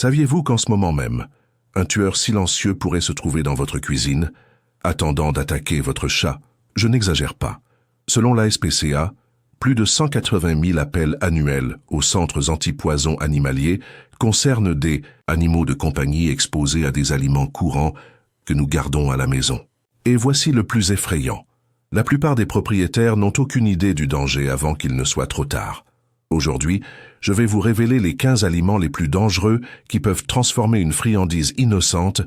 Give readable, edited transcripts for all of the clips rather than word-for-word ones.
Saviez-vous qu'en ce moment même, un tueur silencieux pourrait se trouver dans votre cuisine, attendant d'attaquer votre chat? Je n'exagère pas. Selon la SPCA, plus de 180 000 appels annuels aux centres antipoison animaliers concernent des animaux de compagnie exposés à des aliments courants que nous gardons à la maison. Et voici le plus effrayant. La plupart des propriétaires n'ont aucune idée du danger avant qu'il ne soit trop tard. Aujourd'hui, je vais vous révéler les 15 aliments les plus dangereux qui peuvent transformer une friandise innocente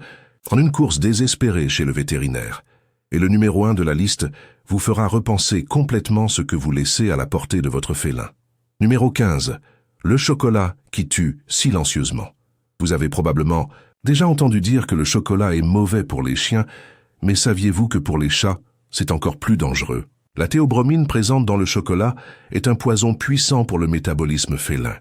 en une course désespérée chez le vétérinaire. Et le numéro 1 de la liste vous fera repenser complètement ce que vous laissez à la portée de votre félin. Numéro 15. Le chocolat qui tue silencieusement. Vous avez probablement déjà entendu dire que le chocolat est mauvais pour les chiens, mais saviez-vous que pour les chats, c'est encore plus dangereux? La théobromine présente dans le chocolat est un poison puissant pour le métabolisme félin.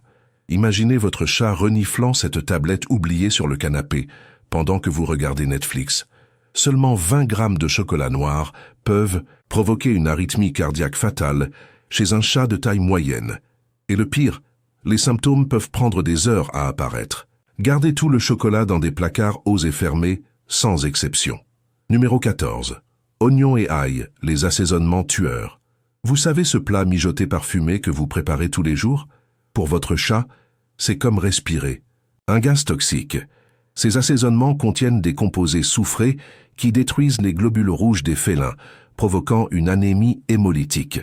Imaginez votre chat reniflant cette tablette oubliée sur le canapé pendant que vous regardez Netflix. Seulement 20 grammes de chocolat noir peuvent provoquer une arythmie cardiaque fatale chez un chat de taille moyenne. Et le pire, les symptômes peuvent prendre des heures à apparaître. Gardez tout le chocolat dans des placards hauts et fermés, sans exception. Numéro 14. Oignons et ail, les assaisonnements tueurs. Vous savez ce plat mijoté parfumé que vous préparez tous les jours? Pour votre chat, c'est comme respirer. Un gaz toxique. Ces assaisonnements contiennent des composés soufrés qui détruisent les globules rouges des félins, provoquant une anémie hémolytique.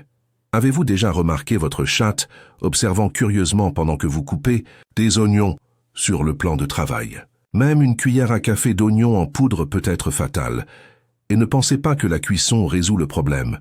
Avez-vous déjà remarqué votre chatte observant curieusement pendant que vous coupez des oignons sur le plan de travail? Même une cuillère à café d'oignons en poudre peut être fatale. Et ne pensez pas que la cuisson résout le problème.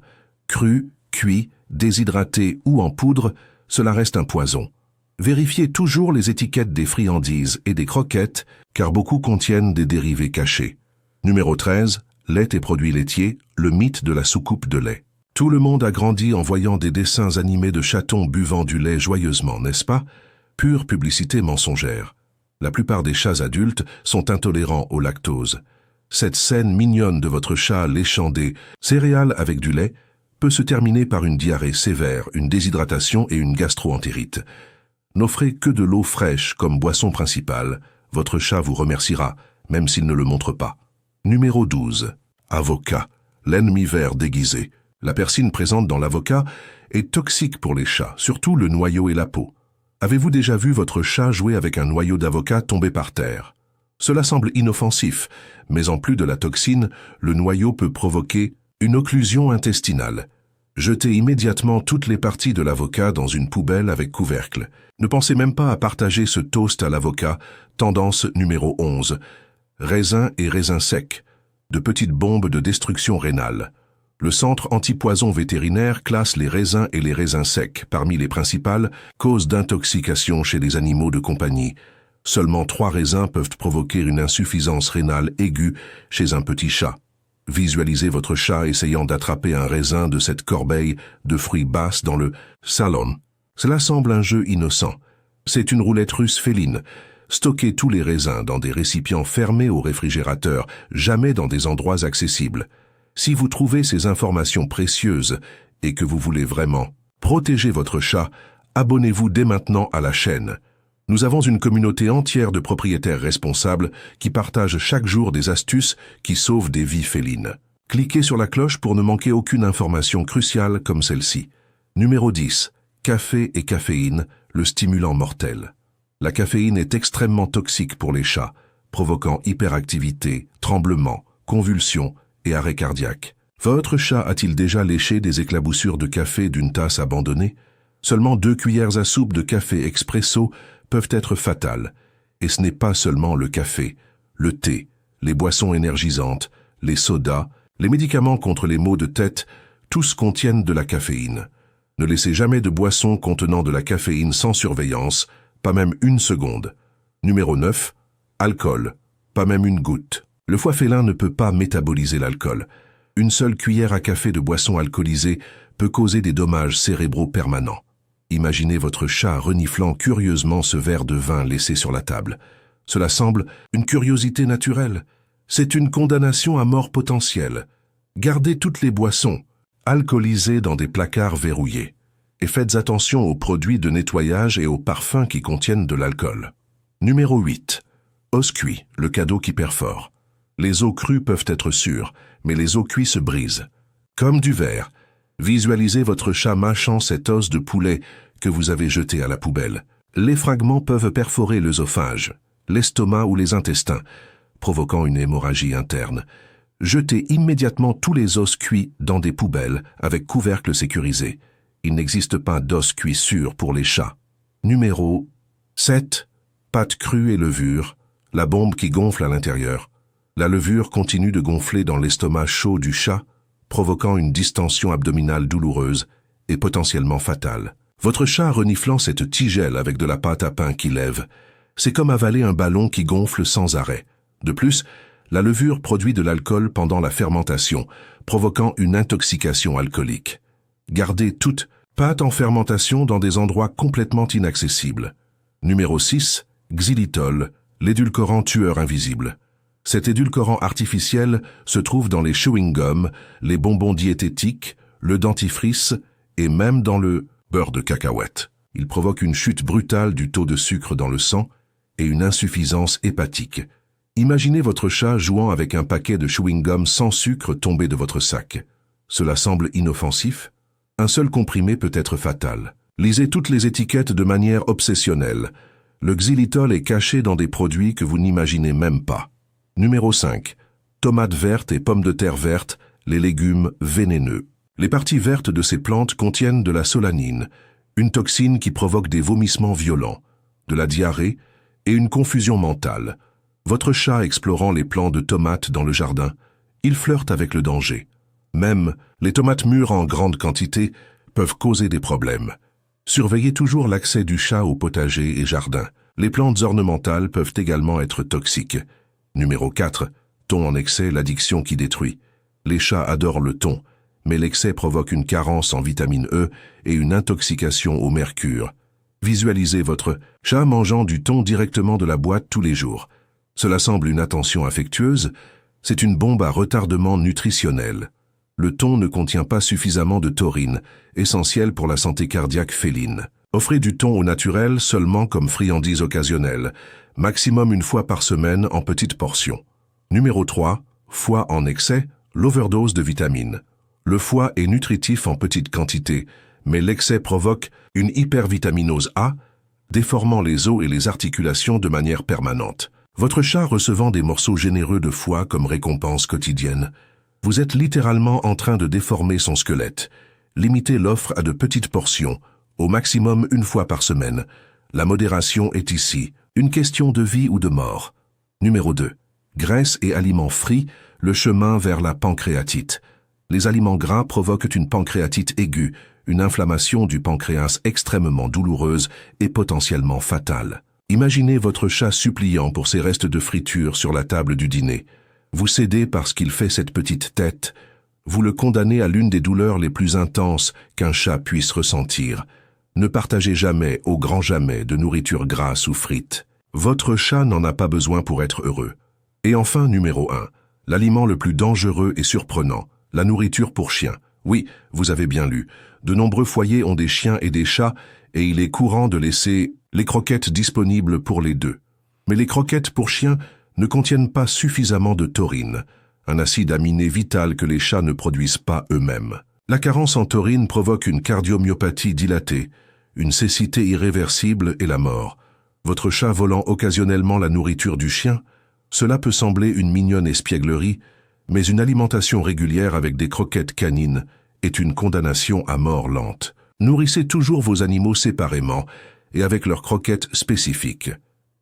Cru, cuit, déshydraté ou en poudre, cela reste un poison. Vérifiez toujours les étiquettes des friandises et des croquettes, car beaucoup contiennent des dérivés cachés. Numéro 13. Lait et produits laitiers, le mythe de la soucoupe de lait. Tout le monde a grandi en voyant des dessins animés de chatons buvant du lait joyeusement, n'est-ce pas? Pure publicité mensongère. La plupart des chats adultes sont intolérants au lactose. Cette scène mignonne de votre chat léchant des céréales avec du lait peut se terminer par une diarrhée sévère, une déshydratation et une gastro-entérite. N'offrez que de l'eau fraîche comme boisson principale. Votre chat vous remerciera, même s'il ne le montre pas. Numéro 12. Avocat, l'ennemi vert déguisé. La persine présente dans l'avocat est toxique pour les chats, surtout le noyau et la peau. Avez-vous déjà vu votre chat jouer avec un noyau d'avocat tombé par terre? Cela semble inoffensif, mais en plus de la toxine, le noyau peut provoquer une occlusion intestinale. Jetez immédiatement toutes les parties de l'avocat dans une poubelle avec couvercle. Ne pensez même pas à partager ce toast à l'avocat. Tendance numéro 11. Raisins et raisins secs. De petites bombes de destruction rénale. Le centre antipoison vétérinaire classe les raisins et les raisins secs parmi les principales causes d'intoxication chez les animaux de compagnie. Seulement 3 raisins peuvent provoquer une insuffisance rénale aiguë chez un petit chat. Visualisez votre chat essayant d'attraper un raisin de cette corbeille de fruits basses dans le salon. Cela semble un jeu innocent. C'est une roulette russe féline. Stockez tous les raisins dans des récipients fermés au réfrigérateur, jamais dans des endroits accessibles. Si vous trouvez ces informations précieuses et que vous voulez vraiment protéger votre chat, abonnez-vous dès maintenant à la chaîne. Nous avons une communauté entière de propriétaires responsables qui partagent chaque jour des astuces qui sauvent des vies félines. Cliquez sur la cloche pour ne manquer aucune information cruciale comme celle-ci. Numéro 10. Café et caféine, le stimulant mortel. La caféine est extrêmement toxique pour les chats, provoquant hyperactivité, tremblements, convulsions et arrêt cardiaque. Votre chat a-t-il déjà léché des éclaboussures de café d'une tasse abandonnée? Seulement 2 cuillères à soupe de café expresso peuvent être fatales. Et ce n'est pas seulement le café, le thé, les boissons énergisantes, les sodas, les médicaments contre les maux de tête, tous contiennent de la caféine. Ne laissez jamais de boissons contenant de la caféine sans surveillance, pas même une seconde. Numéro 9. Alcool, pas même une goutte. Le foie félin ne peut pas métaboliser l'alcool. Une seule cuillère à café de boisson alcoolisée peut causer des dommages cérébraux permanents. Imaginez votre chat reniflant curieusement ce verre de vin laissé sur la table. Cela semble une curiosité naturelle. C'est une condamnation à mort potentielle. Gardez toutes les boissons alcoolisées dans des placards verrouillés. Et faites attention aux produits de nettoyage et aux parfums qui contiennent de l'alcool. Numéro 8. Os cuits, le cadeau qui perfore. Les os crus peuvent être sûrs, mais les os cuits se brisent. Comme du verre, visualisez votre chat mâchant cet os de poulet que vous avez jeté à la poubelle. Les fragments peuvent perforer l'œsophage, l'estomac ou les intestins, provoquant une hémorragie interne. Jetez immédiatement tous les os cuits dans des poubelles avec couvercle sécurisé. Il n'existe pas d'os cuits sûrs pour les chats. Numéro 7. Pâte crue et levure, la bombe qui gonfle à l'intérieur. La levure continue de gonfler dans l'estomac chaud du chat, provoquant une distension abdominale douloureuse et potentiellement fatale. Votre chat reniflant cette tigelle avec de la pâte à pain qui lève, c'est comme avaler un ballon qui gonfle sans arrêt. De plus, la levure produit de l'alcool pendant la fermentation, provoquant une intoxication alcoolique. Gardez toute pâte en fermentation dans des endroits complètement inaccessibles. Numéro 6. Xylitol, l'édulcorant tueur invisible. Cet édulcorant artificiel se trouve dans les chewing-gums, les bonbons diététiques, le dentifrice et même dans le beurre de cacahuète. Il provoque une chute brutale du taux de sucre dans le sang et une insuffisance hépatique. Imaginez votre chat jouant avec un paquet de chewing-gum sans sucre tombé de votre sac. Cela semble inoffensif? Un seul comprimé peut être fatal. Lisez toutes les étiquettes de manière obsessionnelle. Le xylitol est caché dans des produits que vous n'imaginez même pas. Numéro 5. Tomates vertes et pommes de terre vertes, les légumes vénéneux. Les parties vertes de ces plantes contiennent de la solanine, une toxine qui provoque des vomissements violents, de la diarrhée et une confusion mentale. Votre chat explorant les plants de tomates dans le jardin, il flirte avec le danger. Même les tomates mûres en grande quantité peuvent causer des problèmes. Surveillez toujours l'accès du chat au potager et jardin. Les plantes ornementales peuvent également être toxiques. Numéro 4. Thon en excès, l'addiction qui détruit. Les chats adorent le thon, mais l'excès provoque une carence en vitamine E et une intoxication au mercure. Visualisez votre chat mangeant du thon directement de la boîte tous les jours. Cela semble une attention affectueuse, c'est une bombe à retardement nutritionnel. Le thon ne contient pas suffisamment de taurine, essentielle pour la santé cardiaque féline. Offrez du thon au naturel seulement comme friandise occasionnelle, maximum une fois par semaine en petites portions. Numéro 3. Foie en excès, l'overdose de vitamines. Le foie est nutritif en petite quantité, mais l'excès provoque une hypervitaminose A, déformant les os et les articulations de manière permanente. Votre chat recevant des morceaux généreux de foie comme récompense quotidienne, vous êtes littéralement en train de déformer son squelette. Limitez l'offre à de petites portions, au maximum une fois par semaine. La modération est ici, une question de vie ou de mort. Numéro 2. Graisse et aliments frits, le chemin vers la pancréatite. Les aliments gras provoquent une pancréatite aiguë, une inflammation du pancréas extrêmement douloureuse et potentiellement fatale. Imaginez votre chat suppliant pour ses restes de friture sur la table du dîner. Vous cédez parce qu'il fait cette petite tête. Vous le condamnez à l'une des douleurs les plus intenses qu'un chat puisse ressentir. Ne partagez jamais, au grand jamais, de nourriture grasse ou frite. Votre chat n'en a pas besoin pour être heureux. Et enfin, numéro 1, l'aliment le plus dangereux et surprenant, la nourriture pour chiens. Oui, vous avez bien lu. De nombreux foyers ont des chiens et des chats, et il est courant de laisser les croquettes disponibles pour les deux. Mais les croquettes pour chiens ne contiennent pas suffisamment de taurine, un acide aminé vital que les chats ne produisent pas eux-mêmes. La carence en taurine provoque une cardiomyopathie dilatée, une cécité irréversible et la mort. Votre chat volant occasionnellement la nourriture du chien, cela peut sembler une mignonne espièglerie, mais une alimentation régulière avec des croquettes canines est une condamnation à mort lente. Nourrissez toujours vos animaux séparément et avec leurs croquettes spécifiques.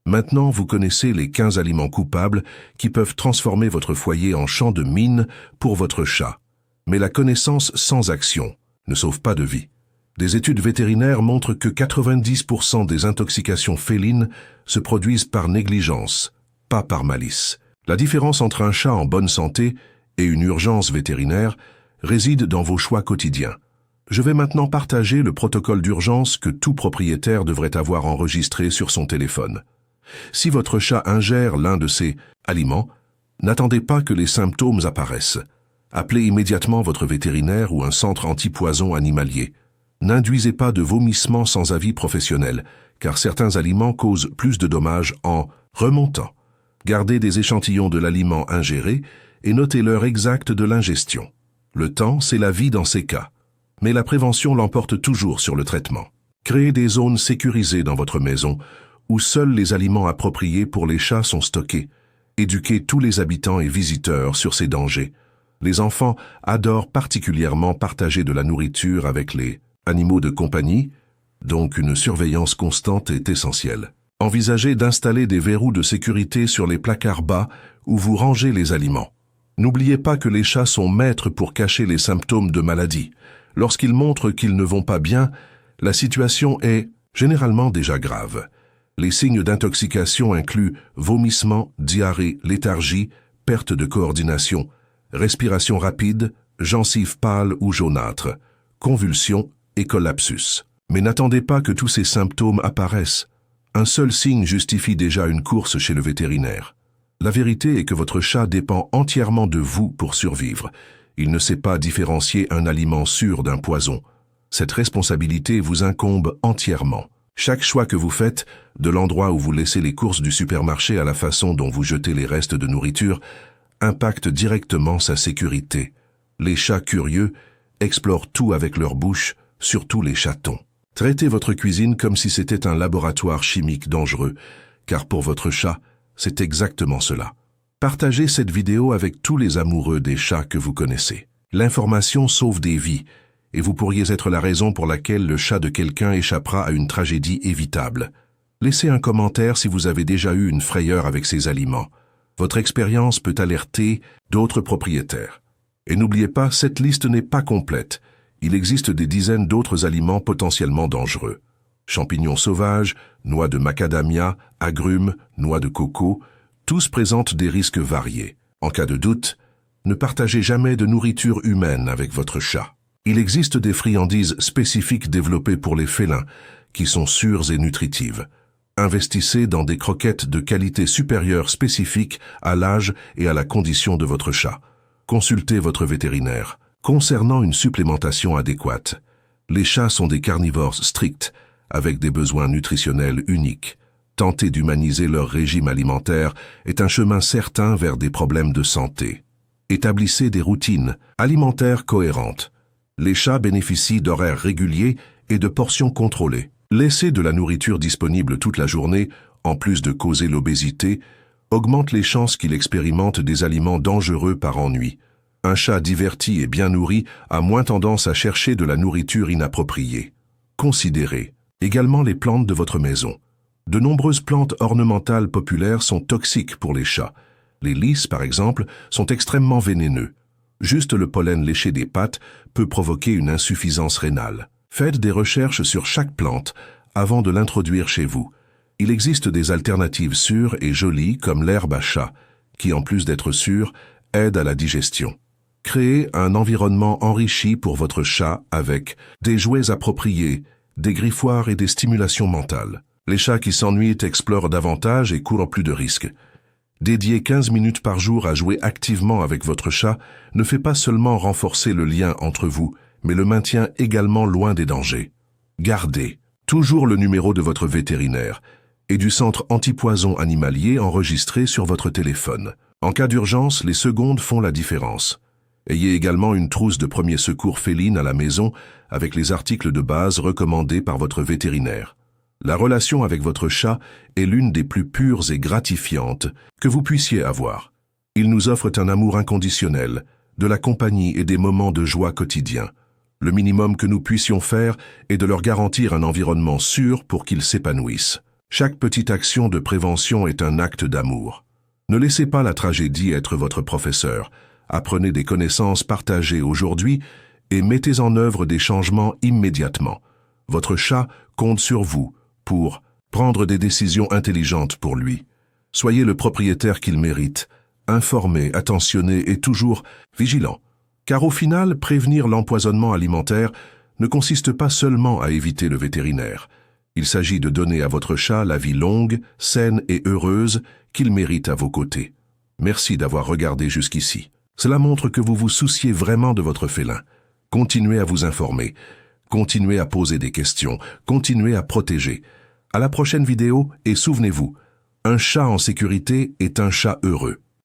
Maintenant, vous connaissez les 15 aliments coupables qui peuvent transformer votre foyer en champ de mine pour votre chat. Mais la connaissance sans action ne sauve pas de vie. Des études vétérinaires montrent que 90% des intoxications félines se produisent par négligence, pas par malice. La différence entre un chat en bonne santé et une urgence vétérinaire réside dans vos choix quotidiens. Je vais maintenant partager le protocole d'urgence que tout propriétaire devrait avoir enregistré sur son téléphone. Si votre chat ingère l'un de ces aliments, n'attendez pas que les symptômes apparaissent. Appelez immédiatement votre vétérinaire ou un centre antipoison animalier. N'induisez pas de vomissements sans avis professionnel, car certains aliments causent plus de dommages en remontant. Gardez des échantillons de l'aliment ingéré et notez l'heure exacte de l'ingestion. Le temps, c'est la vie dans ces cas. Mais la prévention l'emporte toujours sur le traitement. Créez des zones sécurisées dans votre maison où seuls les aliments appropriés pour les chats sont stockés. Éduquez tous les habitants et visiteurs sur ces dangers. Les enfants adorent particulièrement partager de la nourriture avec les animaux de compagnie, donc une surveillance constante est essentielle. Envisagez d'installer des verrous de sécurité sur les placards bas où vous rangez les aliments. N'oubliez pas que les chats sont maîtres pour cacher les symptômes de maladie. Lorsqu'ils montrent qu'ils ne vont pas bien, la situation est généralement déjà grave. Les signes d'intoxication incluent vomissements, diarrhée, léthargie, perte de coordination, respiration rapide, gencives pâles ou jaunâtres, convulsions et collapsus. Mais n'attendez pas que tous ces symptômes apparaissent. Un seul signe justifie déjà une course chez le vétérinaire. La vérité est que votre chat dépend entièrement de vous pour survivre. Il ne sait pas différencier un aliment sûr d'un poison. Cette responsabilité vous incombe entièrement. Chaque choix que vous faites, de l'endroit où vous laissez les courses du supermarché à la façon dont vous jetez les restes de nourriture, impacte directement sa sécurité. Les chats curieux explorent tout avec leur bouche, surtout les chatons. Traitez votre cuisine comme si c'était un laboratoire chimique dangereux, car pour votre chat, c'est exactement cela. Partagez cette vidéo avec tous les amoureux des chats que vous connaissez. L'information sauve des vies, et vous pourriez être la raison pour laquelle le chat de quelqu'un échappera à une tragédie évitable. Laissez un commentaire si vous avez déjà eu une frayeur avec ces aliments. Votre expérience peut alerter d'autres propriétaires. Et n'oubliez pas, cette liste n'est pas complète. Il existe des dizaines d'autres aliments potentiellement dangereux. Champignons sauvages, noix de macadamia, agrumes, noix de coco, tous présentent des risques variés. En cas de doute, ne partagez jamais de nourriture humaine avec votre chat. Il existe des friandises spécifiques développées pour les félins, qui sont sûres et nutritives. Investissez dans des croquettes de qualité supérieure spécifiques à l'âge et à la condition de votre chat. Consultez votre vétérinaire. Concernant une supplémentation adéquate, les chats sont des carnivores stricts, avec des besoins nutritionnels uniques. Tenter d'humaniser leur régime alimentaire est un chemin certain vers des problèmes de santé. Établissez des routines alimentaires cohérentes. Les chats bénéficient d'horaires réguliers et de portions contrôlées. Laisser de la nourriture disponible toute la journée, en plus de causer l'obésité, augmente les chances qu'il expérimente des aliments dangereux par ennui. Un chat diverti et bien nourri a moins tendance à chercher de la nourriture inappropriée. Considérez également les plantes de votre maison. De nombreuses plantes ornementales populaires sont toxiques pour les chats. Les lys, par exemple, sont extrêmement vénéneux. Juste le pollen léché des pattes peut provoquer une insuffisance rénale. Faites des recherches sur chaque plante avant de l'introduire chez vous. Il existe des alternatives sûres et jolies comme l'herbe à chat, qui en plus d'être sûre, aide à la digestion. Créez un environnement enrichi pour votre chat avec des jouets appropriés, des griffoirs et des stimulations mentales. Les chats qui s'ennuient explorent davantage et courent plus de risques. Dédier 15 minutes par jour à jouer activement avec votre chat ne fait pas seulement renforcer le lien entre vous, mais le maintient également loin des dangers. Gardez toujours le numéro de votre vétérinaire et du centre antipoison animalier enregistré sur votre téléphone. En cas d'urgence, les secondes font la différence. Ayez également une trousse de premiers secours féline à la maison avec les articles de base recommandés par votre vétérinaire. La relation avec votre chat est l'une des plus pures et gratifiantes que vous puissiez avoir. Ils nous offrent un amour inconditionnel, de la compagnie et des moments de joie quotidiens. Le minimum que nous puissions faire est de leur garantir un environnement sûr pour qu'ils s'épanouissent. Chaque petite action de prévention est un acte d'amour. Ne laissez pas la tragédie être votre professeur. Apprenez des connaissances partagées aujourd'hui et mettez en œuvre des changements immédiatement. Votre chat compte sur vous pour prendre des décisions intelligentes pour lui. Soyez le propriétaire qu'il mérite, informé, attentionné et toujours vigilant. Car au final, prévenir l'empoisonnement alimentaire ne consiste pas seulement à éviter le vétérinaire. Il s'agit de donner à votre chat la vie longue, saine et heureuse qu'il mérite à vos côtés. Merci d'avoir regardé jusqu'ici. Cela montre que vous vous souciez vraiment de votre félin. Continuez à vous informer. Continuez à poser des questions. Continuez à protéger. À la prochaine vidéo et souvenez-vous, Un chat en sécurité est un chat heureux.